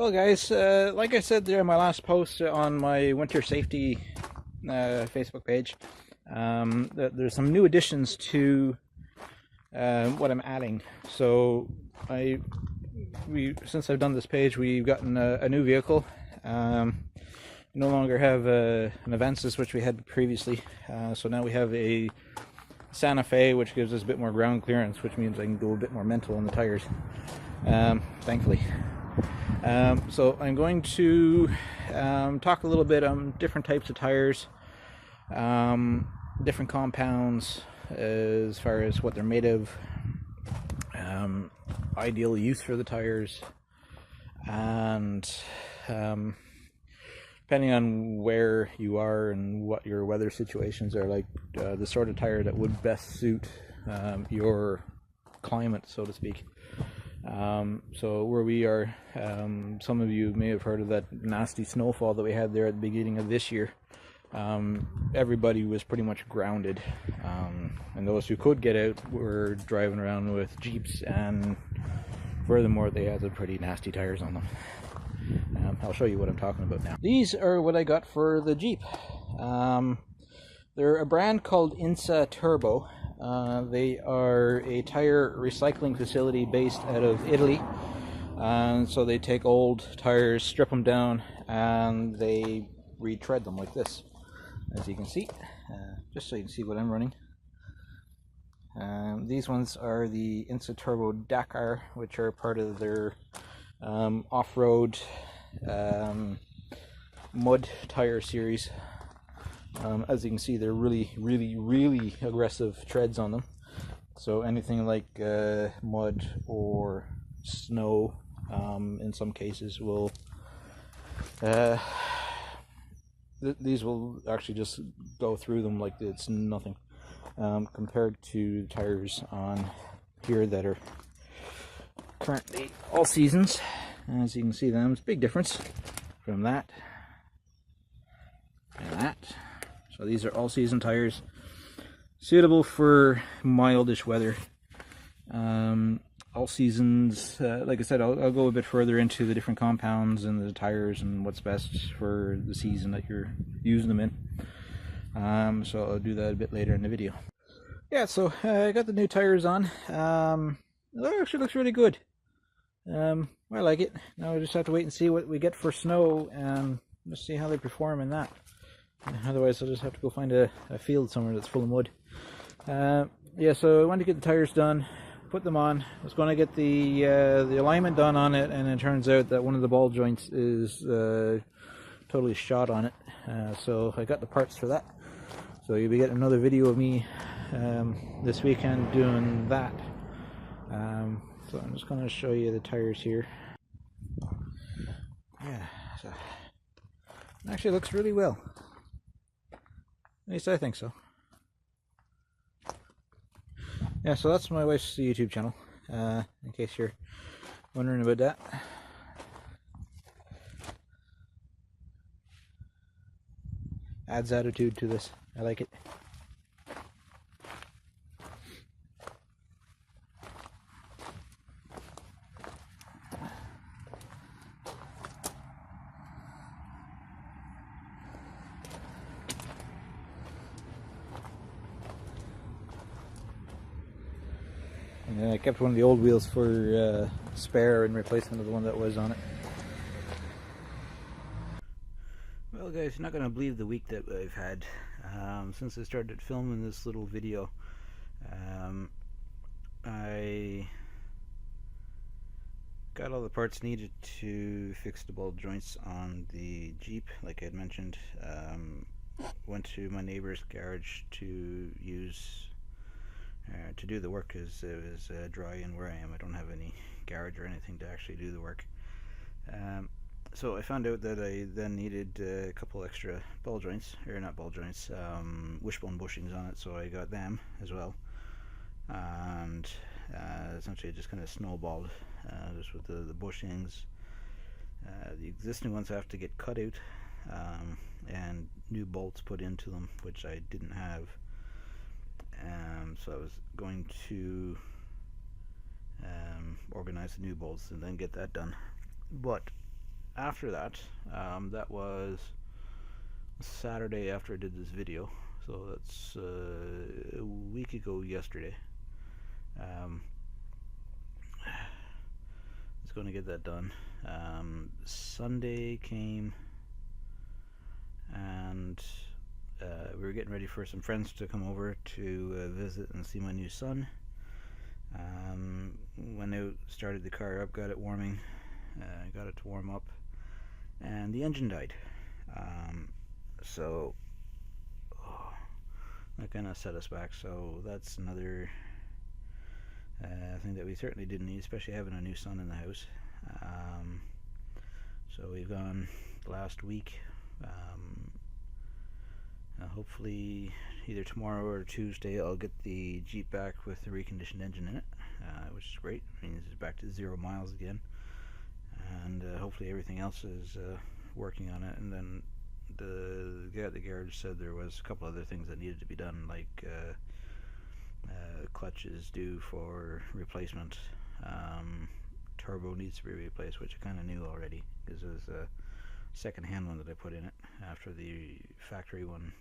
Well, guys, like I said there in my last post on my winter safety Facebook page, there's some new additions to what I'm adding. So since I've done this page, we've gotten a new vehicle. No longer have an Avensis, which we had previously. So now we have a Santa Fe, which gives us a bit more ground clearance, which means I can go a bit more mental on the tires, thankfully. So I'm going to talk a little bit on different types of tires, different compounds as far as what they're made of, ideal use for the tires, and depending on where you are and what your weather situations are like, the sort of tire that would best suit your climate, so to speak. So where we are, some of you may have heard of that nasty snowfall that we had there at the beginning of this year. Everybody was pretty much grounded, and those who could get out were driving around with Jeeps, and furthermore they had some pretty nasty tires on them. I'll show you what I'm talking about now. These are what I got for the Jeep. They're a brand called Insa Turbo. They are a tire recycling facility based out of Italy, and so they take old tires, strip them down, and they retread them like this, as you can see. Just so you can see what I'm running. These ones are the Insa Turbo Dakar, which are part of their off-road mud tire series. As you can see, they're really aggressive treads on them. So anything like mud or snow, in some cases, will these will actually just go through them like it's nothing, compared to tires on here that are currently all seasons. As you can see, there's a big difference from that and that. So these are all season tires, suitable for mildish weather. All seasons. Like I said, I'll go a bit further into the different compounds and the tires and what's best for the season that you're using them in. So I'll do that a bit later in the video. Yeah, so I got the new tires on. It actually looks really good. I like it. Now we just have to wait and see what we get for snow, and just see how they perform in that. Otherwise I'll just have to go find a field somewhere that's full of mud. Yeah, so I wanted to get the tires done, put them on. I was going to get the alignment done on it, and it turns out that one of the ball joints is totally shot on it. So I got the parts for that. So you'll be getting another video of me this weekend doing that. So I'm just going to show you the tires here. Yeah, so it actually looks really well. At least I think so. Yeah, so that's my wife's YouTube channel, in case you're wondering about that. Adds attitude to this. I like it. And I kept one of the old wheels for spare in replacement of the one that was on it. Well guys, you're not going to believe the week that I've had since I started filming this little video. I got all the parts needed to fix the ball joints on the Jeep, like I had mentioned. Went to my neighbor's garage to use to do the work, because it was dry in where I am. I don't have any garage or anything to actually do the work. So I found out that I then needed a couple extra ball joints, or not ball joints, wishbone bushings on it, so I got them as well. And essentially it just kind of snowballed, just with the bushings. The existing ones have to get cut out, and new bolts put into them, which I didn't have. So I was going to organize the new bolts and then get that done. But after that, that was Saturday after I did this video, so that's a week ago yesterday. It's going to get that done. Sunday came, and we were getting ready for some friends to come over to visit and see my new son. When I started the car up, got it warming, got it to warm up, and the engine died. So that kind of set us back. So that's another thing that we certainly didn't need, especially having a new son in the house. So we've gone last week. Hopefully either tomorrow or Tuesday I'll get the Jeep back with the reconditioned engine in it, which is great. I mean, it's back to 0 miles again, and hopefully everything else is working on it. And then the guy at the garage said there was a couple other things that needed to be done, like clutch is due for replacement, turbo needs to be replaced, which I kind of knew already because it was a second hand one that I put in it after the factory one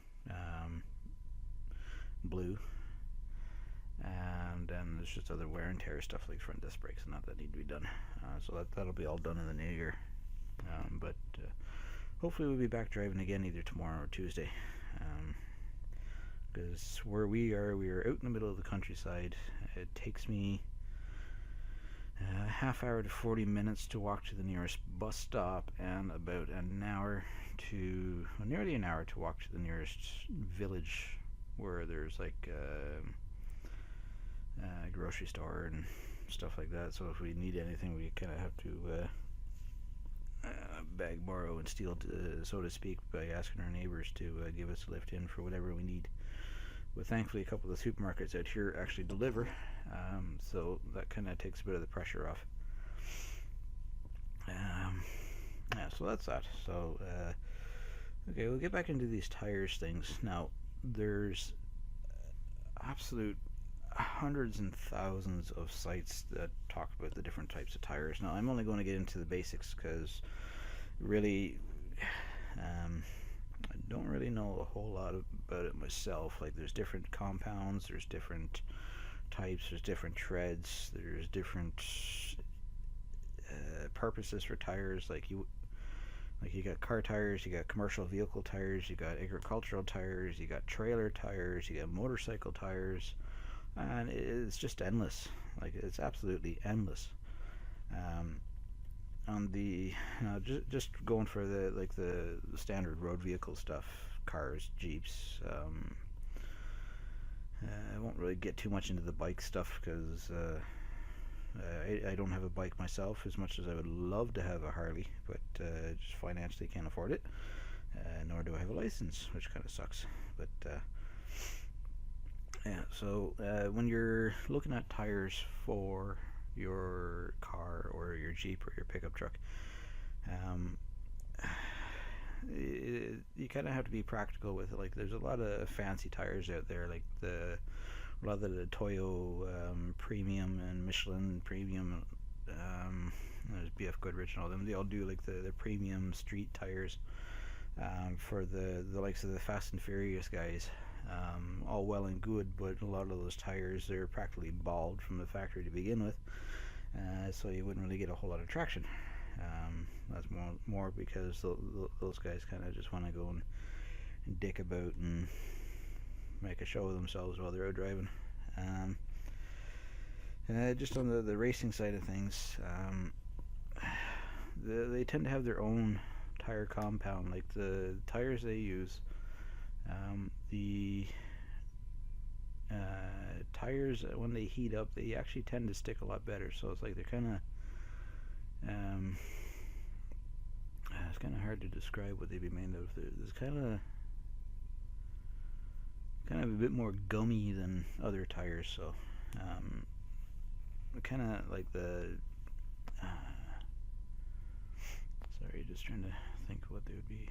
blew. And then there's just other wear and tear stuff like front disc brakes and that need to be done. So that'll be all done in the new year. But hopefully we'll be back driving again either tomorrow or Tuesday. Because where we are out in the middle of the countryside. It takes me a half hour to 40 minutes to walk to the nearest bus stop, and about an hour to, well, nearly an hour to walk to the nearest village where there's like a grocery store and stuff like that. So if we need anything, we kind of have to beg, borrow, and steal, so to speak, by asking our neighbors to give us a lift in for whatever we need. But thankfully a couple of the supermarkets out here actually deliver, so that kind of takes a bit of the pressure off. Yeah, so that's that. So okay, we'll get back into these tires things. Now there's absolute hundreds and thousands of sites that talk about the different types of tires. Now I'm only going to get into the basics because really I don't really know a whole lot about it myself. Like, there's different compounds, there's different types, there's different treads, there's different purposes for tires. Like you got car tires, you got commercial vehicle tires, you got agricultural tires, you got trailer tires, you got motorcycle tires, and it's just endless. Like, it's absolutely endless. On the just going for the standard road vehicle stuff, cars, Jeeps. I won't really get too much into the bike stuff because I don't have a bike myself, as much as I would love to have a Harley, but just financially can't afford it, nor do I have a license, which kind of sucks. But yeah, so when you're looking at tires for your car or your Jeep or your pickup truck, you kind of have to be practical with it. Like, there's a lot of fancy tires out there, like a lot of the Toyo Premium and Michelin Premium, there's BF Goodrich and all them. They all do like the premium street tires for the likes of the Fast and Furious guys. All well and good, but a lot of those tires, they're practically bald from the factory to begin with, so you wouldn't really get a whole lot of traction. That's more because those guys kind of just want to go and dick about and make a show of themselves while they're out driving. Just on the racing side of things, they tend to have their own tire compound. Like, the tires they use, the tires, when they heat up, they actually tend to stick a lot better. So it's like they're kind of it's kind of hard to describe what they'd be made of. There's kind of a bit more gummy than other tires. So kind of like the sorry, just trying to think what they would be.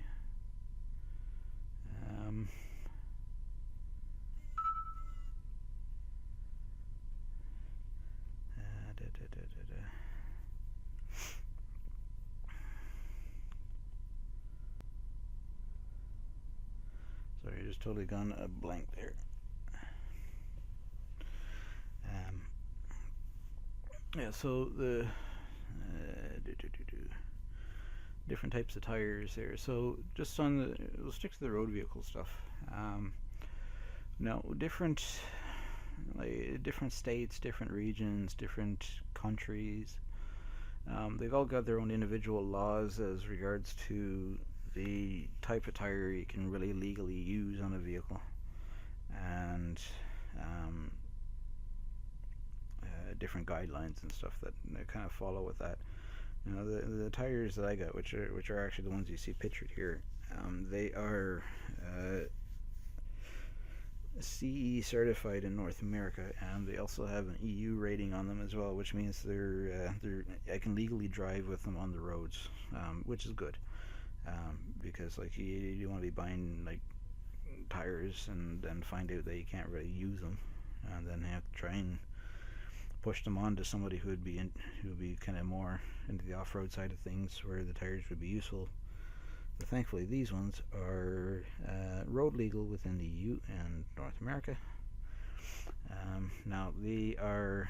just totally gone blank there. Yeah, so the different types of tires there. So just on the, we'll stick to the road vehicle stuff. Now, different states, different regions, different countries, they've all got their own individual laws as regards to the type of tire you can really legally use on a vehicle, and different guidelines and stuff that kind of follow with that. You know, the tires that I got, which are actually the ones you see pictured here, they are CE certified in North America, and they also have an EU rating on them as well, which means I can legally drive with them on the roads, which is good, because like you want to be buying like tires and then find out that you can't really use them, and then have to try and push them on to somebody who would be kind of more into the off-road side of things, where the tires would be useful. But thankfully, these ones are road legal within the EU and North America. Now, they are,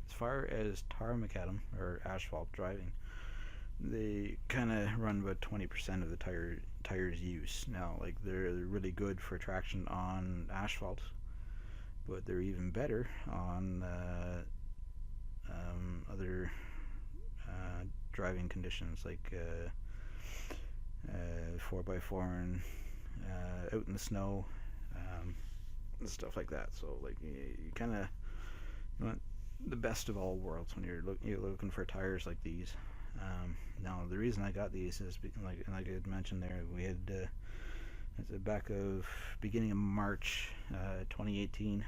as far as tar macadam or asphalt driving, they kind of run about 20% of the tires use. Now, like, they're really good for traction on asphalt, but they're even better on other driving conditions, like 4x4 and out in the snow, and stuff like that. So like you kind of want the best of all worlds when you're looking for tires like these. Now the reason I got these is like I had mentioned there, we had at the back of beginning of March 2018,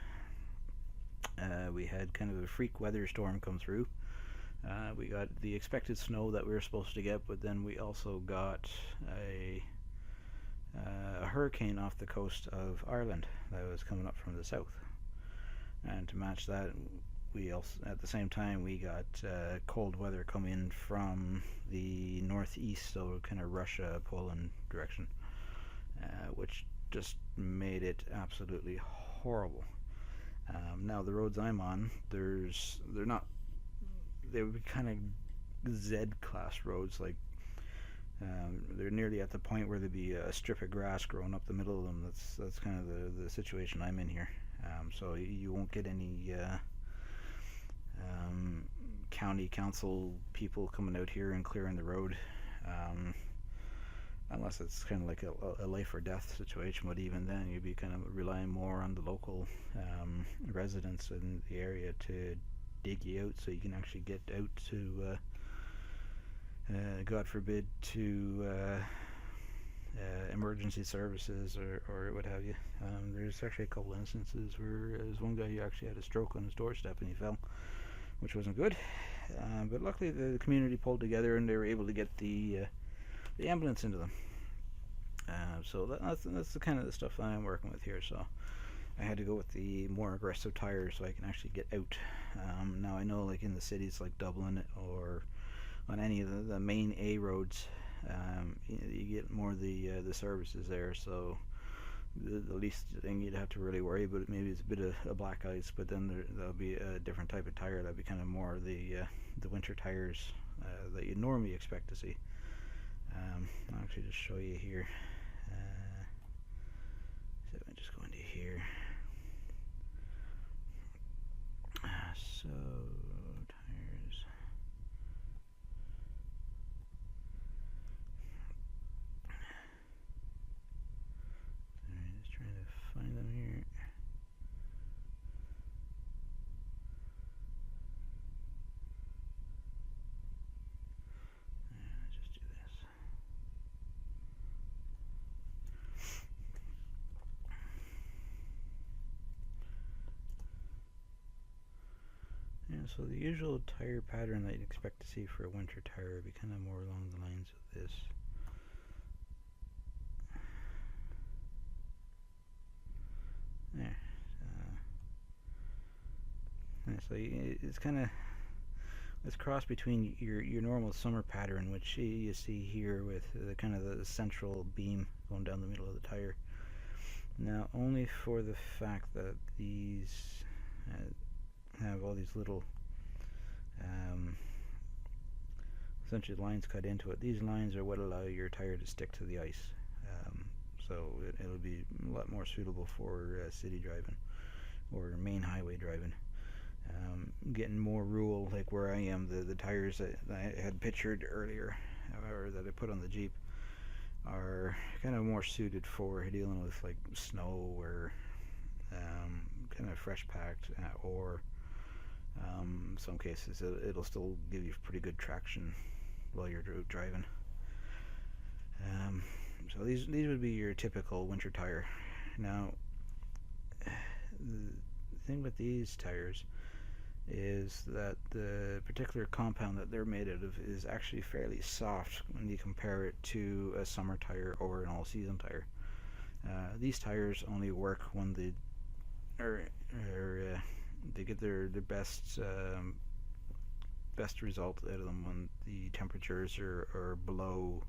we had kind of a freak weather storm come through. We got the expected snow that we were supposed to get, but then we also got a hurricane off the coast of Ireland that was coming up from the south. And to match that, we also, at the same time, we got cold weather coming from the northeast, so kind of Russia, Poland direction, which just made it absolutely horrible. Now the roads I'm on, they would be kind of Z-class roads, like they're nearly at the point where there'd be a strip of grass growing up the middle of them. That's kind of the situation I'm in here. So you won't get any county council people coming out here and clearing the road, unless it's kind of like a life or death situation. But even then, you'd be kind of relying more on the local residents in the area to dig you out, so you can actually get out to God forbid, to emergency services or what have you. There's actually a couple instances where there's one guy who actually had a stroke on his doorstep and he fell, which wasn't good. But luckily the community pulled together and they were able to get the ambulance into them. So that's the kind of the stuff that I'm working with here. So I had to go with the more aggressive tires so I can actually get out. Now I know, like in the cities like Dublin or on any of the main A roads, you get more of the services there. So the least thing you'd have to really worry about maybe is a bit of black ice, but then there'll be a different type of tire that'll be kind of more the winter tires that you normally expect to see. I'll actually just show you here. So I just go into here. So tires. Sorry, just trying to find them here. Let's just do this. Yeah, so the usual tire pattern that you'd expect to see for a winter tire would be kind of more along the lines of this. There. So it's kind of this cross between your normal summer pattern, which you see here with the kind of the central beam going down the middle of the tire, Now, only for the fact that these have all these little essentially lines cut into it. These lines are what allow your tire to stick to the ice, so it'll be a lot more suitable for city driving or main highway driving. Getting more rural, like where I am, the tires that I had pictured earlier, or that I put on the Jeep, are kind of more suited for dealing with like snow or kind of fresh packed, or in some cases it'll still give you pretty good traction while you're driving. So these would be your typical winter tire. Now, the thing with these tires is that the particular compound that they're made out of is actually fairly soft when you compare it to a summer tire or an all-season tire. These tires only work when they get their best result out of them when the temperatures are below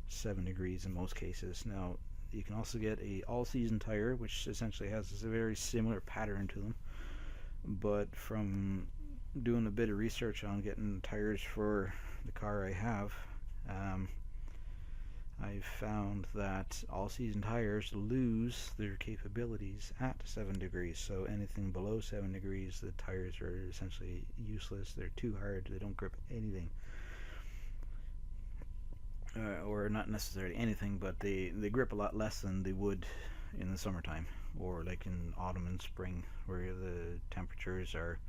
7 degrees in most cases. Now, you can also get a all-season tire, which essentially has a very similar pattern to them, but from doing a bit of research on getting tires for the car I have, I've found that all-season tires lose their capabilities at 7 degrees. So anything below 7 degrees, the tires are essentially useless. They're too hard. They don't grip anything. Or not necessarily anything, but they grip a lot less than they would in the summertime, or like in autumn and spring, where the temperatures are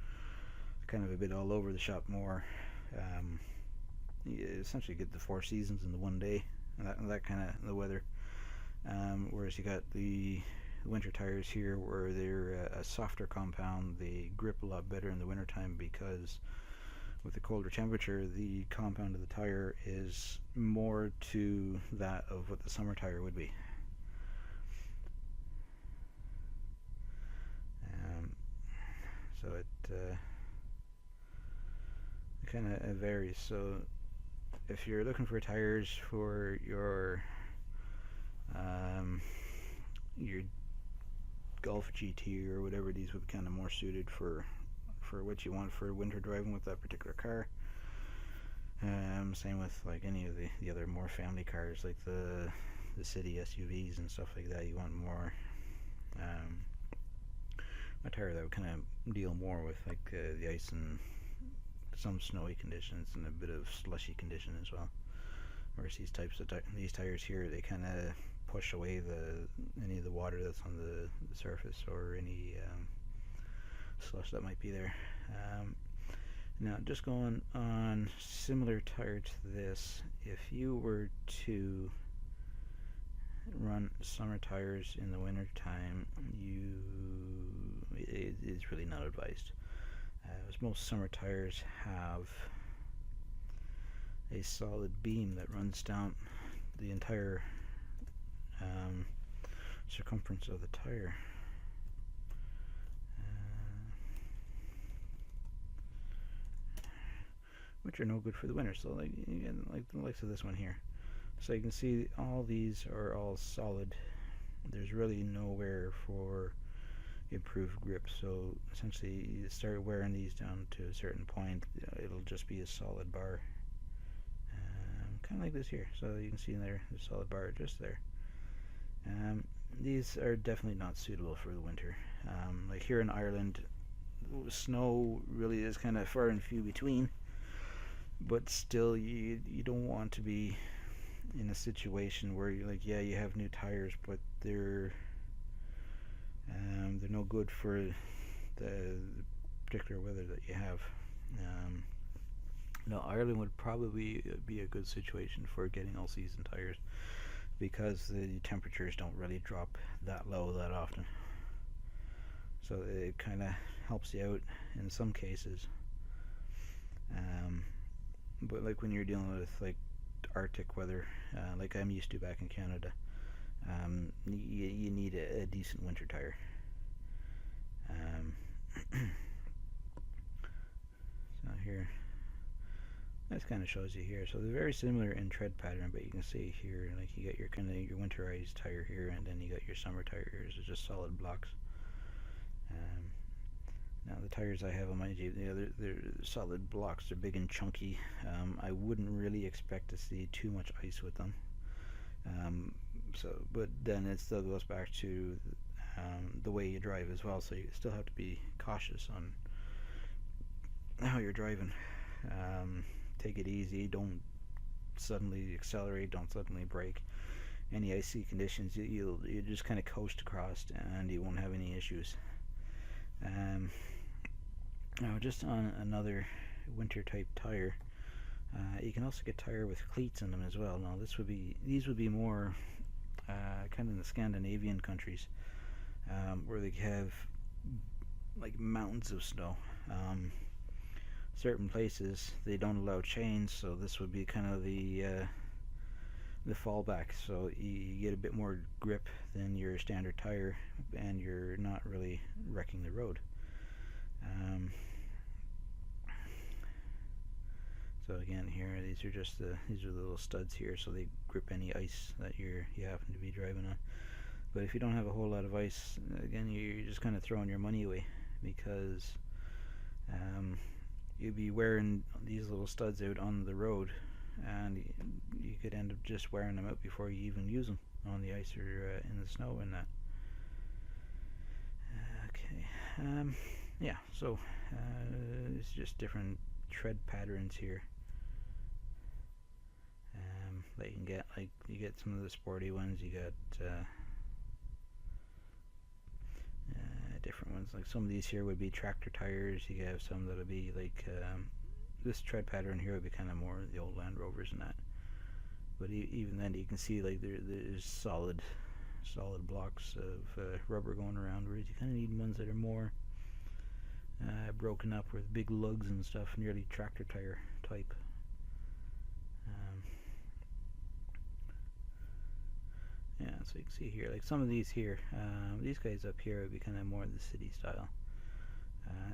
kind of a bit all over the shop more. You essentially get the 4 seasons in the one day, and that kind of the weather. Whereas you got the winter tires here, where they're a softer compound. They grip a lot better in the wintertime because with the colder temperature, the compound of the tire is more to that of what the summer tire would be. So it kind of varies. So if you're looking for tires for your Golf GT or whatever, these would be kind of more suited for what you want for winter driving with that particular car. Same with like any of the other more family cars, like the city SUVs and stuff like that. You want more a tire that would kind of deal more with like the ice and some snowy conditions and a bit of slushy condition as well. Whereas these types of these tires here, they kind of push away any of the water that's on the surface or any slush that might be there. Now, just going on similar tire to this, if you were to run summer tires in the winter time, it is really not advised. As most summer tires have a solid beam that runs down the entire circumference of the tire. Which are no good for the winter. So like the likes of this one here. So you can see all these are all solid. There's really nowhere for improved grip. So essentially, you start wearing these down to a certain point, it'll just be a solid bar, kind of like this here. So you can see there, the solid bar just there. These are definitely not suitable for the winter. Like here in Ireland, snow really is kind of far and few between. But still, you don't want to be in a situation where you're like, yeah, you have new tires, but they're no good for the particular weather that you have. No, Ireland would probably be a good situation for getting all-season tires because the temperatures don't really drop that low that often. So it kind of helps you out in some cases. But like when you're dealing with like Arctic weather, like I'm used to back in Canada, you need a decent winter tire. So here, This kind of shows you here. So they're very similar in tread pattern, but you can see here, like you get your kind of your winterized tire here, and then you got your summer tires. They're just solid blocks. Now the tires I have on my Jeep, they're solid blocks. They're big and chunky. I wouldn't really expect to see too much ice with them. But then it still goes back to the way you drive as well. So you still have to be cautious on how you're driving. Take it easy. Don't suddenly accelerate. Don't suddenly brake. Any icy conditions, you just kind of coast across, and you won't have any issues. Now, just on another winter type tire, you can also get tire with cleats in them as well. Now, these would be more kind of in the Scandinavian countries, where they have like mountains of snow. Certain places they don't allow chains, so this would be kind of the fallback. So you get a bit more grip than your standard tire, and you're not really wrecking the road. So again, here these are the little studs here, so they grip any ice that you happen to be driving on. But if you don't have a whole lot of ice, again, you're just kind of throwing your money away, because you'd be wearing these little studs out on the road, and you could end up just wearing them out before you even use them on the ice or in the snow and that. Okay, yeah, so it's just different tread patterns here that you can get. Like, you get some of the sporty ones, you got different ones. Like some of these here would be tractor tires. You have some that'll be like this tread pattern here would be kind of more the old Land Rovers and that. But even then, you can see like there's solid blocks of rubber going around, whereas you kind of need ones that are more broken up with big lugs and stuff, nearly tractor tire type. Yeah, so you can see here, like some of these here, these guys up here would be kind of more the city style.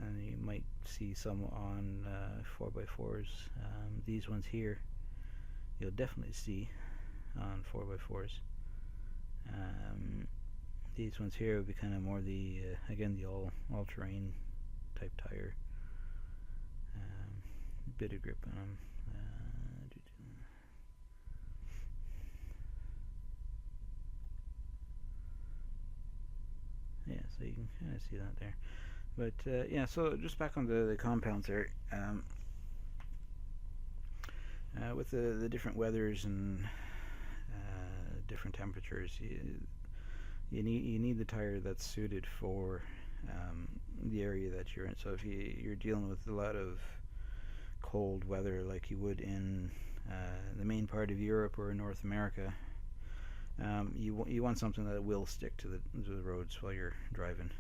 And you might see some on 4x4s. These ones here, you'll definitely see on 4x4s. These ones here would be kind of more the, again, the all-terrain type tire. Bit of grip on them. Yeah, so you can kind of see that there. But yeah, so just back on the compounds there. With the different weathers and different temperatures, you need the tire that's suited for the area that you're in. So if you're dealing with a lot of cold weather, like you would in the main part of Europe or North America, you want something that will stick to the roads while you're driving.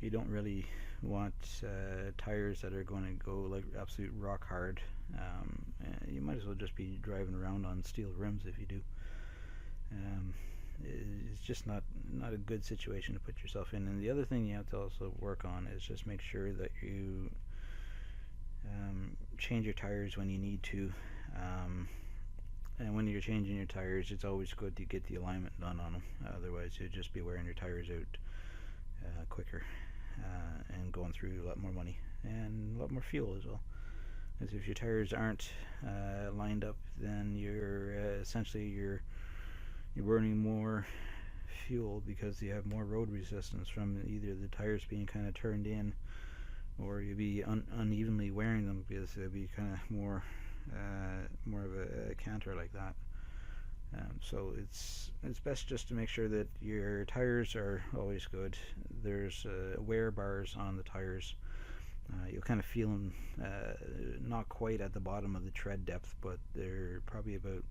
You don't really want tires that are going to go like absolute rock hard. You might as well just be driving around on steel rims if you do. It's just not a good situation to put yourself in. And the other thing you have to also work on is just make sure that you change your tires when you need to. And when you're changing your tires, it's always good to get the alignment done on them. Otherwise, you'll just be wearing your tires out quicker and going through a lot more money and a lot more fuel as well. Because if your tires aren't lined up, then you're essentially you're burning more fuel, because you have more road resistance from either the tires being kind of turned in, or you'll be unevenly wearing them, because they'll be kind of more of a canter like that. So it's best just to make sure that your tires are always good. There's wear bars on the tires. You'll kind of feel them not quite at the bottom of the tread depth, but they're probably about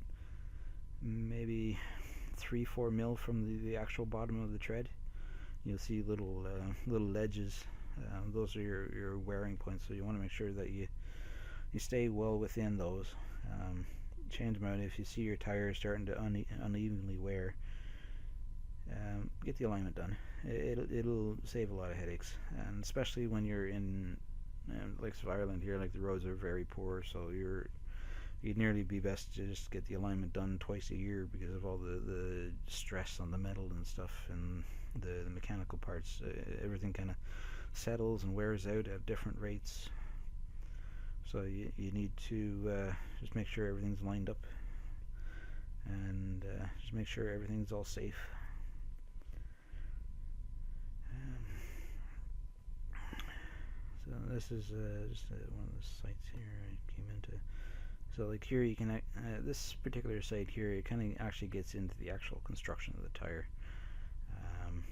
maybe 3-4 mil from the actual bottom of the tread. You'll see little ledges. Those are your wearing points, so you want to make sure that you stay well within those. Change them out if you see your tires starting to unevenly wear. Get the alignment done. It'll save a lot of headaches, and especially when you're in and likes of Ireland here, like the roads are very poor, so you'd nearly be best to just get the alignment done twice a year because of all the stress on the metal and stuff and the mechanical parts. Everything kind of settles and wears out at different rates. So you need to just make sure everything's lined up and just make sure everything's all safe. So this is just one of the sites here I came into. So like here you can, this particular site here, it kind of actually gets into the actual construction of the tire. And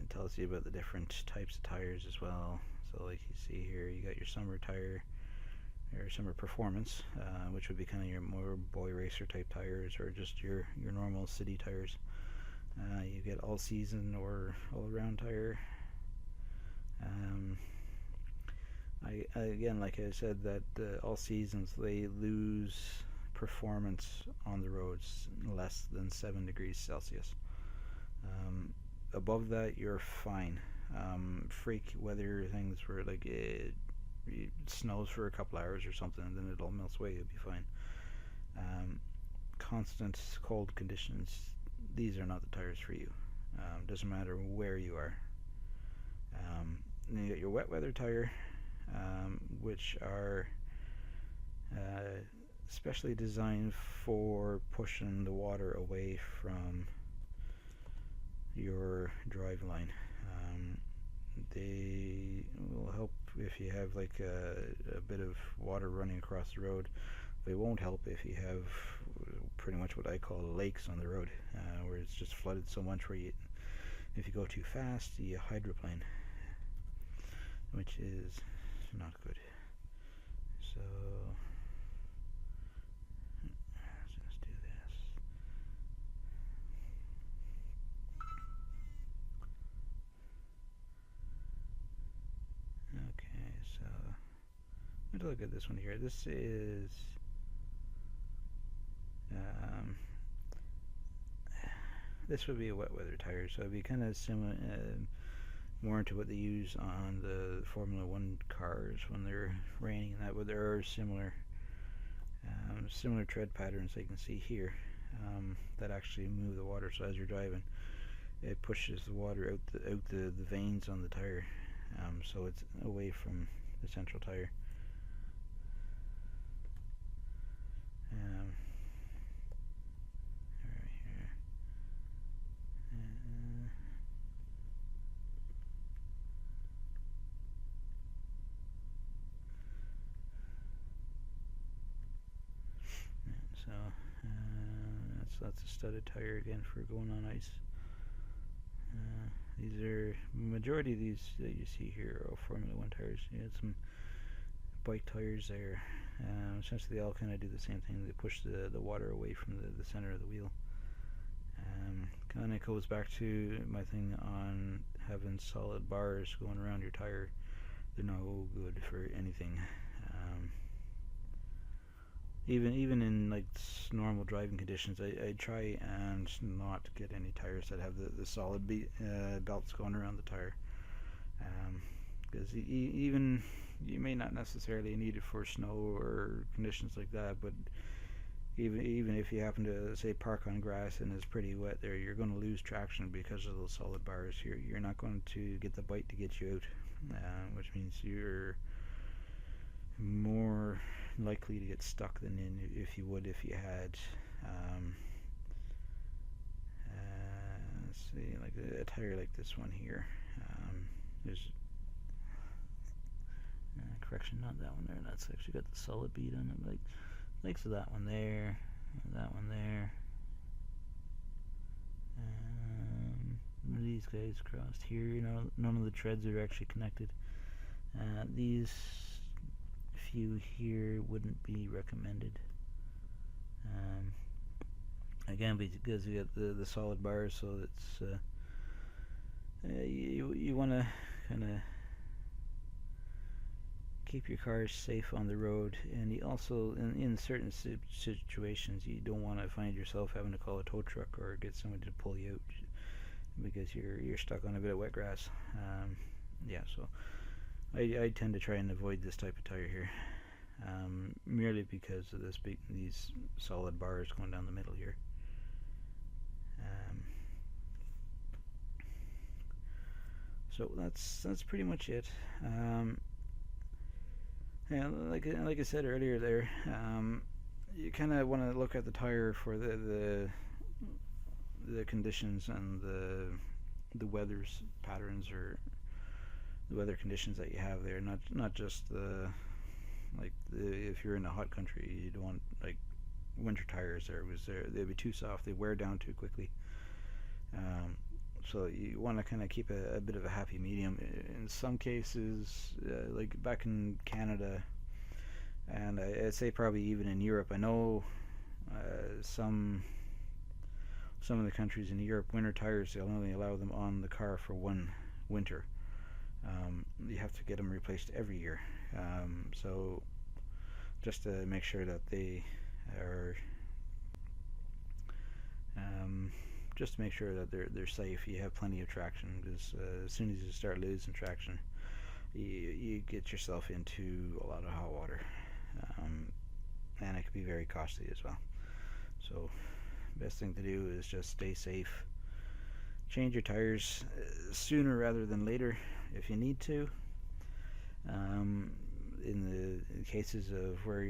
it tells you about the different types of tires as well. So like you see here, you got your summer tire, or summer performance, which would be kind of your more boy racer type tires, or just your normal city tires. You get all season or all around tire. Again, like I said, that all seasons they lose performance on the roads less than 7 degrees Celsius. Above that, you're fine. Freak weather things where like it snows for a couple hours or something, and then it all melts away. You'll be fine. Constant cold conditions, these are not the tires for you. Doesn't matter where you are. Then you got your wet weather tire, which are specially designed for pushing the water away from your drive line. They will help if you have like a bit of water running across the road. They won't help if you have pretty much what I call lakes on the road, where it's just flooded so much where if you go too fast, you hydroplane, which is not good. So let's just do this. Okay, so let's look at this one here. This is this would be a wet weather tire, so it'd be kind of similar, more into what they use on the Formula 1 cars when they're raining and that, but there are similar tread patterns that you can see here, that actually move the water. So as you're driving, it pushes the water out the veins on the tire, so it's away from the central tire. That's a studded tire again for going on ice. These are, majority of these that you see here are Formula 1 tires. You had some bike tires there. Essentially they all kind of do the same thing. They push the water away from the center of the wheel. Kind of goes back to my thing on having solid bars going around your tire. They're no good for anything. Even in like normal driving conditions, I try and not get any tires that have the solid belts going around the tire, because even you may not necessarily need it for snow or conditions like that, but even if you happen to say park on grass and it's pretty wet there, you're going to lose traction because of those solid bars. You're not going to get the bite to get you out, which means you're more likely to get stuck than if you would if you had let's see, like a tire like this one here. There's correction, not that one there. That's actually got the solid bead on it. Like so that one there, that one there. These guys crossed here. You know, none of the treads are actually connected. These few here wouldn't be recommended. Again, because you got the solid bars, so it's you want to kind of keep your cars safe on the road, and you also in certain situations you don't want to find yourself having to call a tow truck or get somebody to pull you out because you're stuck on a bit of wet grass. Yeah, so I tend to try and avoid this type of tire here, merely because of these solid bars going down the middle here. So that's pretty much it. Yeah, like I said earlier, there, you kind of want to look at the tire for the conditions and the weather's patterns, or the weather conditions that you have there. Not just if you're in a hot country, you don't want like winter tires there, because they'd be too soft, they wear down too quickly. So you want to kind of keep a bit of a happy medium. In some cases, like back in Canada, and I'd say probably even in Europe, I know some of the countries in Europe, winter tires, they'll only allow them on the car for one winter. You have to get them replaced every year. So just to make sure that they are just to make sure that they're safe, you have plenty of traction, because as soon as you start losing traction, you get yourself into a lot of hot water, and it can be very costly as well. So best thing to do is just stay safe. Change your tires sooner rather than later if you need to. In the cases of where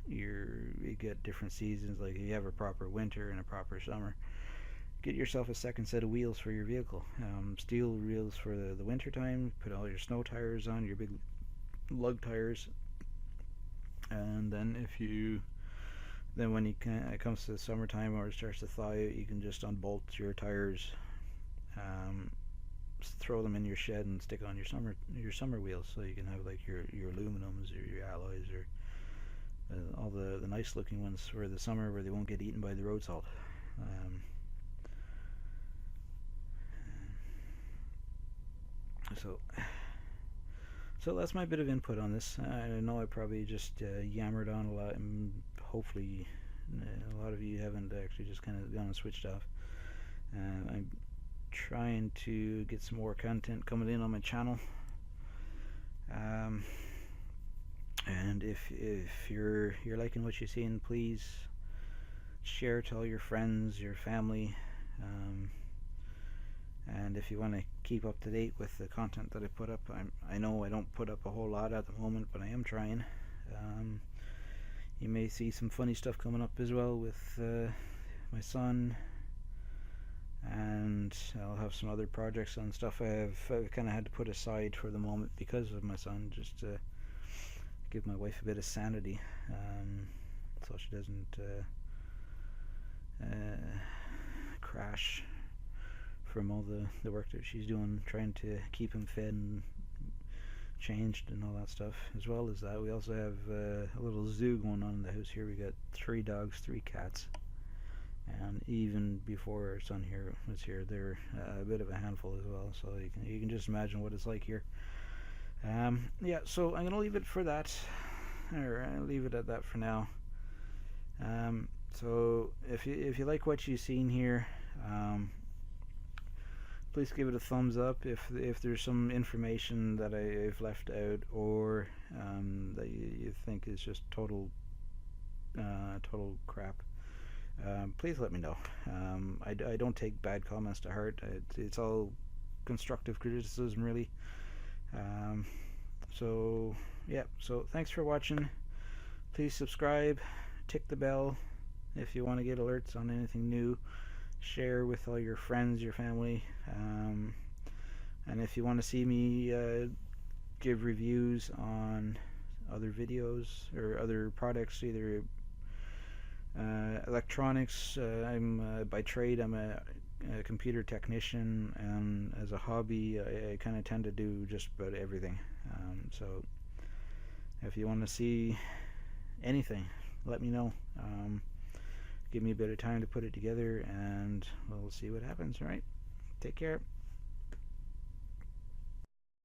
you get different seasons, like if you have a proper winter and a proper summer, get yourself a second set of wheels for your vehicle. Steel wheels for the winter time. Put all your snow tires on, your big lug tires, and then when it comes to the summertime or it starts to thaw out, you can just unbolt your tires, throw them in your shed, and stick on your summer wheels, so you can have like your aluminums or your alloys, or all the nice looking ones for the summer, where they won't get eaten by the road salt. So that's my bit of input on this. I know I probably just yammered on a lot, and hopefully a lot of you haven't actually just kind of gone and switched off. I'm trying to get some more content coming in on my channel, and if you're liking what you're seeing, please share to all your friends, your family, and if you want to keep up to date with the content that I put up, I know I don't put up a whole lot at the moment, but I am trying. You may see some funny stuff coming up as well with my son, and I'll have some other projects on stuff I've kind of had to put aside for the moment because of my son, just to give my wife a bit of sanity, so she doesn't crash from all the work that she's doing, trying to keep him fed and changed and all that stuff. As well as that, we also have a little zoo going on in the house here. We got 3 dogs, 3 cats, and even before our son here was here, they're a bit of a handful as well. So you can just imagine what it's like here. Yeah, so I'm gonna leave it for that, or I'll leave it at that for now. So if you like what you've seen here, please give it a thumbs up. If there's some information that I've left out, or that you think is just total crap, please let me know. I don't take bad comments to heart. It's all constructive criticism, really. So yeah, so thanks for watching. Please subscribe, tick the bell if you want to get alerts on anything new. Share with all your friends, your family, and if you want to see me give reviews on other videos or other products, either electronics. By trade, I'm a computer technician, and as a hobby, I kind of tend to do just about everything. So if you want to see anything, let me know. Give me a bit of time to put it together, and we'll see what happens. All right, take care.